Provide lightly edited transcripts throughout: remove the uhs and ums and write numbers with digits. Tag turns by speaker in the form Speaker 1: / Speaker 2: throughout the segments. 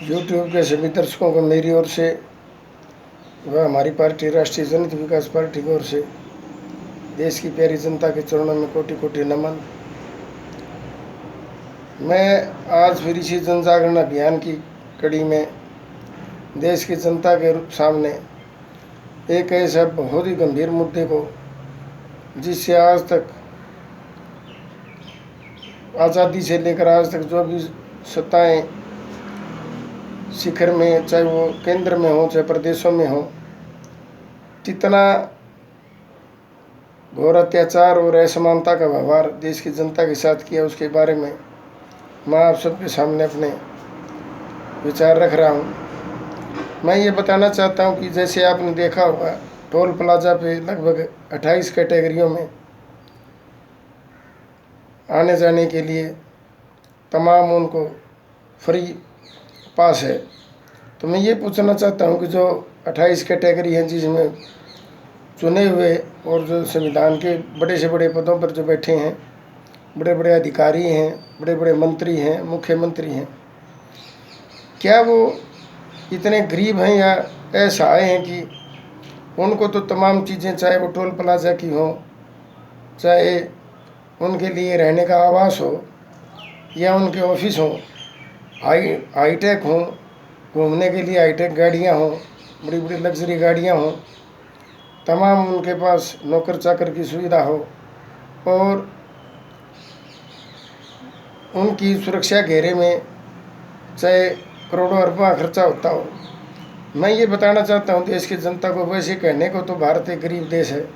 Speaker 1: YouTube के सभी दर्शकों को मेरी ओर से व हमारी पार्टी राष्ट्रीय जनता विकास पार्टी की ओर से देश की प्यारी जनता के चरणों में कोटि कोटि नमन। मैं आज फिर इसी जन जागरण अभियान की कड़ी में देश की जनता के सामने एक ऐसा बहुत ही गंभीर मुद्दे को, जिससे आज तक आज़ादी से लेकर आज तक जो भी सत्ताएं शिखर में, चाहे वो केंद्र में हो चाहे प्रदेशों में हो, कितना घोर अत्याचार और असमानता का व्यवहार देश की जनता के साथ किया, उसके बारे में मैं आप सबके सामने अपने विचार रख रहा हूँ। मैं ये बताना चाहता हूँ कि जैसे आपने देखा होगा, टोल प्लाजा पे लगभग 28 कैटेगरियों में आने जाने के लिए तमाम उनको फ्री पास है। तो मैं ये पूछना चाहता हूँ कि जो 28 कैटेगरी हैं, जिसमें चुने हुए और जो संविधान के बड़े से बड़े पदों पर जो बैठे हैं, बड़े बड़े अधिकारी हैं, बड़े बड़े मंत्री हैं, मुख्यमंत्री हैं, क्या वो इतने गरीब हैं या असहाय हैं कि उनको तो तमाम चीज़ें, चाहे वो टोल प्लाजा की हो, चाहे उनके लिए रहने का आवास हो या उनके ऑफिस हो, हाईटेक हो, घूमने के लिए हाईटेक गाड़ियाँ हों, बड़ी बड़ी लग्जरी गाड़ियाँ हों, तमाम उनके पास नौकर चाकर की सुविधा हो और उनकी सुरक्षा घेरे में चाहे करोड़ों अरबों खर्चा होता हो। मैं ये बताना चाहता हूँ देश की जनता को, वैसे कहने को तो भारत एक गरीब देश है,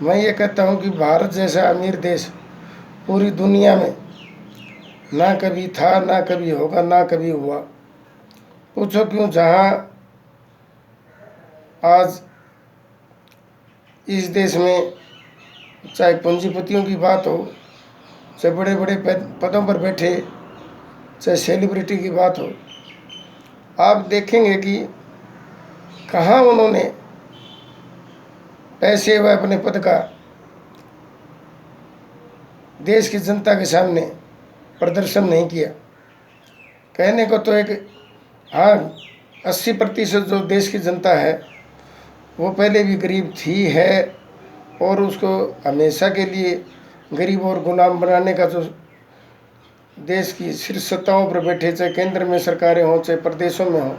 Speaker 1: मैं ये कहता हूँ कि भारत जैसा अमीर देश पूरी दुनिया में ना कभी था, ना कभी होगा, ना कभी हुआ। पूछो क्यों? जहाँ आज इस देश में चाहे पूंजीपतियों की बात हो, चाहे बड़े बड़े पदों पर बैठे, चाहे सेलिब्रिटी की बात हो, आप देखेंगे कि कहाँ उन्होंने पैसे व अपने पद का देश की जनता के सामने प्रदर्शन नहीं किया। कहने को तो एक, हाँ, 80% जो देश की जनता है वो पहले भी गरीब थी है और उसको हमेशा के लिए गरीब और गुलाम बनाने का जो देश की शीर्ष सत्ताओं पर बैठे, चाहे केंद्र में सरकारें हों चाहे प्रदेशों में हों,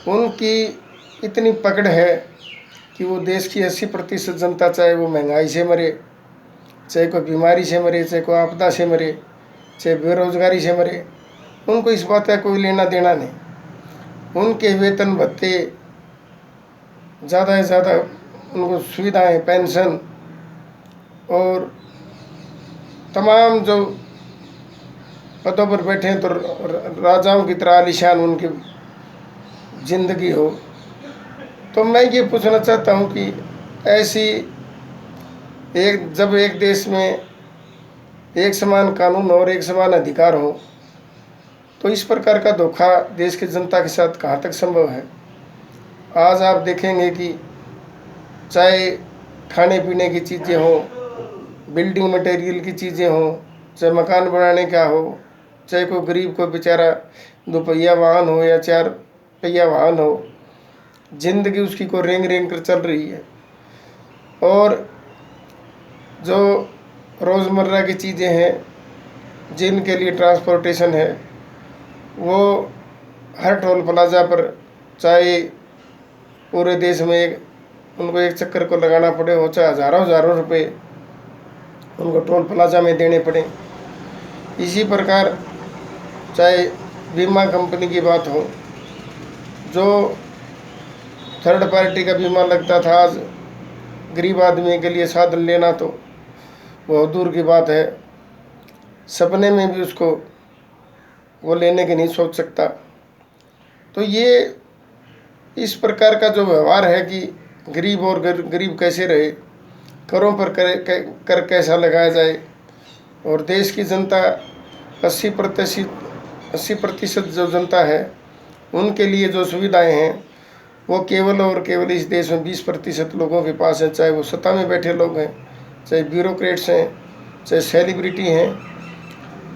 Speaker 1: उनकी इतनी पकड़ है कि वो देश की 80% जनता, चाहे वो महंगाई से मरे, चाहे कोई बीमारी से मरे, चाहे कोई आपदा से मरे, चाहे बेरोजगारी से मरे, उनको इस बात का कोई लेना देना नहीं। उनके वेतन भत्ते ज़्यादा से ज़्यादा, उनको सुविधाएं, पेंशन और तमाम जो पदों पर बैठे हैं तो राजाओं की तरह आलीशान उनकी जिंदगी हो। तो मैं ये पूछना चाहता हूँ कि ऐसी जब एक देश में एक समान कानून और एक समान अधिकार हो, तो इस प्रकार का धोखा देश की जनता के साथ कहाँ तक संभव है? आज आप देखेंगे कि चाहे खाने पीने की चीज़ें हों, बिल्डिंग मटेरियल की चीज़ें हों, चाहे मकान बनाने का हो, चाहे कोई गरीब को बेचारा 2 पहिया वाहन हो या 4 पहिया वाहन हो, जिंदगी उसकी को रेंग रेंग कर चल रही है। और जो रोज़मर्रा की चीज़ें हैं, जिनके लिए ट्रांसपोर्टेशन है, वो हर टोल प्लाजा पर, चाहे पूरे देश में उनको एक चक्कर को लगाना पड़े हो, चाहे हज़ारों रुपए उनको टोल प्लाजा में देने पड़े। इसी प्रकार चाहे बीमा कंपनी की बात हो, जो थर्ड पार्टी का बीमा लगता था, आज गरीब आदमी के लिए साधन लेना तो बहुत दूर की बात है, सपने में भी उसको वो लेने की नहीं सोच सकता। तो ये इस प्रकार का जो व्यवहार है कि गरीब और गरीब कैसे रहे, करों पर कर कैसा लगाया जाए, और देश की जनता 80% जो जनता है उनके लिए जो सुविधाएं हैं वो केवल और केवल इस देश में 20% लोगों के पास है, चाहे वो सत्ता में बैठे लोग हैं, चाहे ब्यूरोक्रेट्स हैं, चाहे सेलिब्रिटी हैं।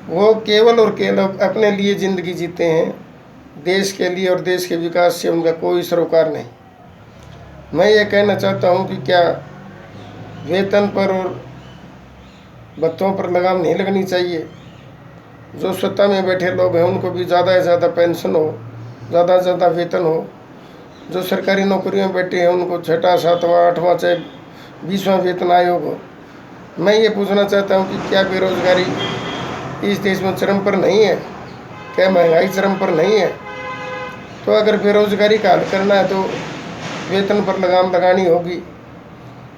Speaker 1: वो केवल और केवल अपने लिए ज़िंदगी जीते हैं देश के लिए और देश के विकास से उनका कोई सरोकार नहीं। मैं ये कहना चाहता हूँ कि क्या वेतन पर और भत्तों पर लगाम नहीं लगनी चाहिए। जो सत्ता में बैठे लोग हैं उनको भी ज़्यादा से ज़्यादा पेंशन हो, ज़्यादा से ज़्यादा वेतन हो। जो सरकारी नौकरियों में बैठे हैं उनको 6वां 7वां 8वां चाहे 20वां वेतन आयोग हो। मैं ये पूछना चाहता हूँ कि क्या बेरोजगारी इस देश में चरम पर नहीं है? क्या महंगाई चरम पर नहीं है? तो अगर बेरोजगारी का हल करना है तो वेतन पर लगाम लगानी होगी।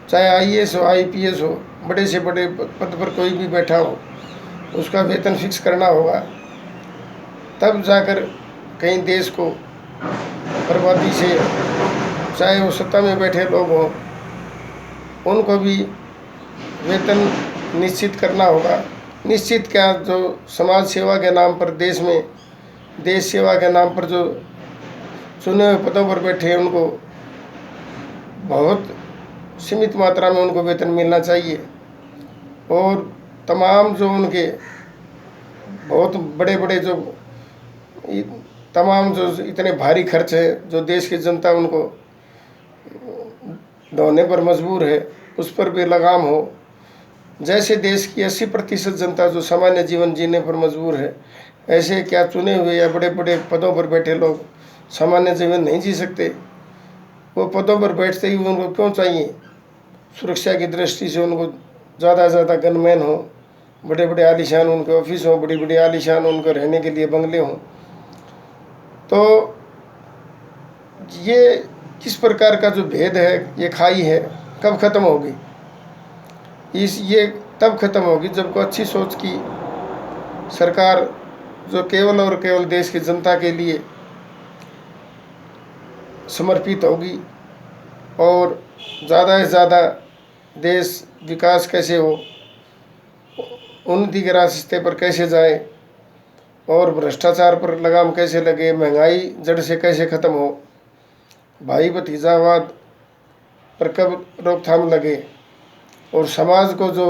Speaker 1: चाहे आईएएस हो, आईपीएस हो, बड़े से बड़े पद पर कोई भी बैठा हो, उसका वेतन फिक्स करना होगा। तब जाकर कहीं देश को बर्बादी से, चाहे वो सत्ता में बैठे लोग हों, उनको भी वेतन निश्चित करना होगा। निश्चित क्या, जो समाज सेवा के नाम पर देश में, देश सेवा के नाम पर जो चुने हुए पदों पर बैठे हैं उनको बहुत सीमित मात्रा में उनको वेतन मिलना चाहिए। और तमाम जो उनके बहुत बड़े बड़े जो तमाम जो इतने भारी खर्च है जो देश की जनता उनको ढोने पर मजबूर है, उस पर भी लगाम हो। जैसे देश की 80% जनता जो सामान्य जीवन जीने पर मजबूर है, ऐसे क्या चुने हुए या बड़े बड़े पदों पर बैठे लोग सामान्य जीवन नहीं जी सकते? वो पदों पर बैठते ही उनको क्यों चाहिए? सुरक्षा की दृष्टि से उनको ज़्यादा से ज़्यादा गनमैन हो, बड़े बड़े आलीशान उनके ऑफिस हों, बड़ी बड़ी आलीशान उनके रहने के लिए बंगले हों। तो ये किस प्रकार का जो भेद है, ये खाई है, कब ख़त्म होगी? ये तब ख़त्म होगी जब को अच्छी सोच की सरकार जो केवल और केवल देश की जनता के लिए समर्पित होगी और ज़्यादा से ज़्यादा देश विकास कैसे हो, उन्नति के रास्ते पर कैसे जाए और भ्रष्टाचार पर लगाम कैसे लगे, महंगाई जड़ से कैसे ख़त्म हो, भाई भतीजावाद पर कब रोकथाम लगे, और समाज को जो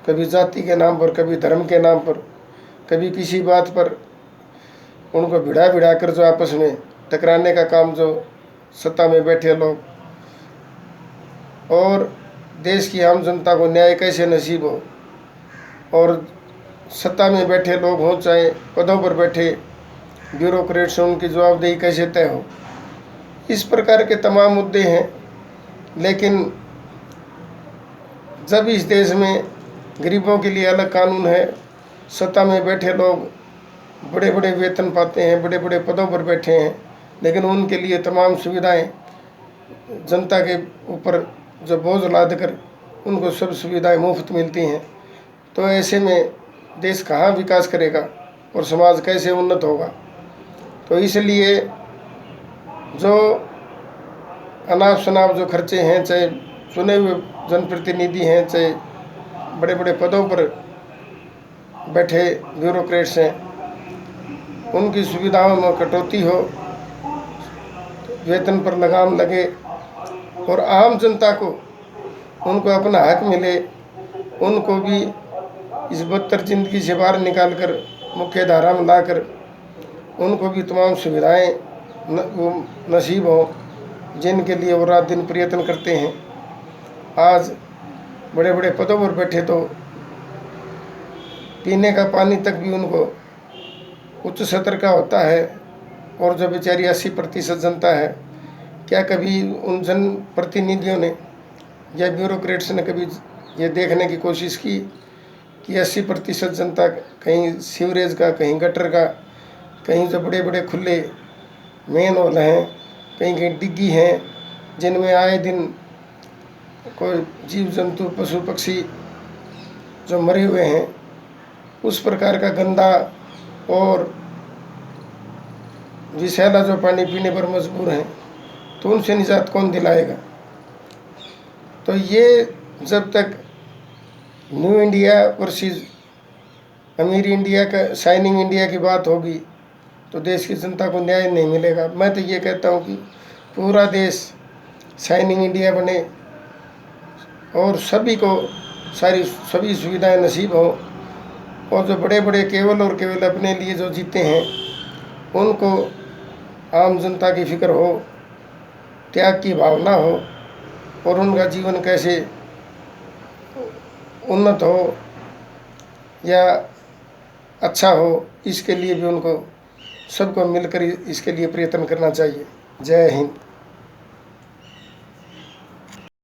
Speaker 1: कभी जाति के नाम पर, कभी धर्म के नाम पर, कभी किसी बात पर उनको भिड़ा भिड़ा कर जो आपस में टकराने का काम जो सत्ता में बैठे लोग, और देश की आम जनता को न्याय कैसे नसीब हो, और सत्ता में बैठे लोग हों चाहे पदों पर बैठे ब्यूरोक्रेट्स, उनकी जवाबदेही कैसे तय हो। इस प्रकार के तमाम मुद्दे हैं। लेकिन जब इस देश में गरीबों के लिए अलग कानून है, सत्ता में बैठे लोग बड़े बड़े वेतन पाते हैं, बड़े बड़े पदों पर बैठे हैं, लेकिन उनके लिए तमाम सुविधाएं जनता के ऊपर जो बोझ लाद कर उनको सब सुविधाएं मुफ्त मिलती हैं, तो ऐसे में देश कहाँ विकास करेगा और समाज कैसे उन्नत होगा? तो इसलिए जो अनाप शनाप जो खर्चे हैं, चाहे चुने हुए जनप्रतिनिधि हैं, चाहे बड़े बड़े पदों पर बैठे ब्यूरोक्रेट्स हैं, उनकी सुविधाओं में कटौती हो, वेतन पर लगाम लगे और आम जनता को उनको अपना हक मिले, उनको भी इस बदतर जिंदगी से बाहर निकाल कर मुख्य धारा में लाकर उनको भी तमाम सुविधाएं नसीब हो, जिनके लिए वो रात दिन प्रयत्न करते हैं। आज बड़े बड़े पदों पर बैठे तो पीने का पानी तक भी उनको उच्च स्तर का होता है, और जो बेचारी 80% जनता है, क्या कभी उन जन प्रतिनिधियों ने या ब्यूरोक्रेट्स ने कभी ये देखने की कोशिश की कि 80% जनता कहीं सीवरेज का, कहीं गटर का, कहीं जो बड़े बड़े खुले मेन होल हैं, कहीं कहीं डिग्गी हैं जिनमें आए दिन कोई जीव जंतु पशु पक्षी जो मरे हुए हैं, उस प्रकार का गंदा और विषैला जो पानी पीने पर मजबूर हैं, तो उनसे निजात कौन दिलाएगा? तो ये जब तक न्यू इंडिया वर्सेस अमीर इंडिया का, शाइनिंग इंडिया की बात होगी तो देश की जनता को न्याय नहीं मिलेगा। मैं तो ये कहता हूँ कि पूरा देश शाइनिंग इंडिया बने और सभी को सभी सुविधाएं नसीब हो, और जो बड़े बड़े केवल और केवल अपने लिए जो जीते हैं उनको आम जनता की फिक्र हो, त्याग की भावना हो और उनका जीवन कैसे उन्नत हो या अच्छा हो, इसके लिए भी उनको सबको मिलकर इसके लिए प्रयत्न करना चाहिए। जय हिंद।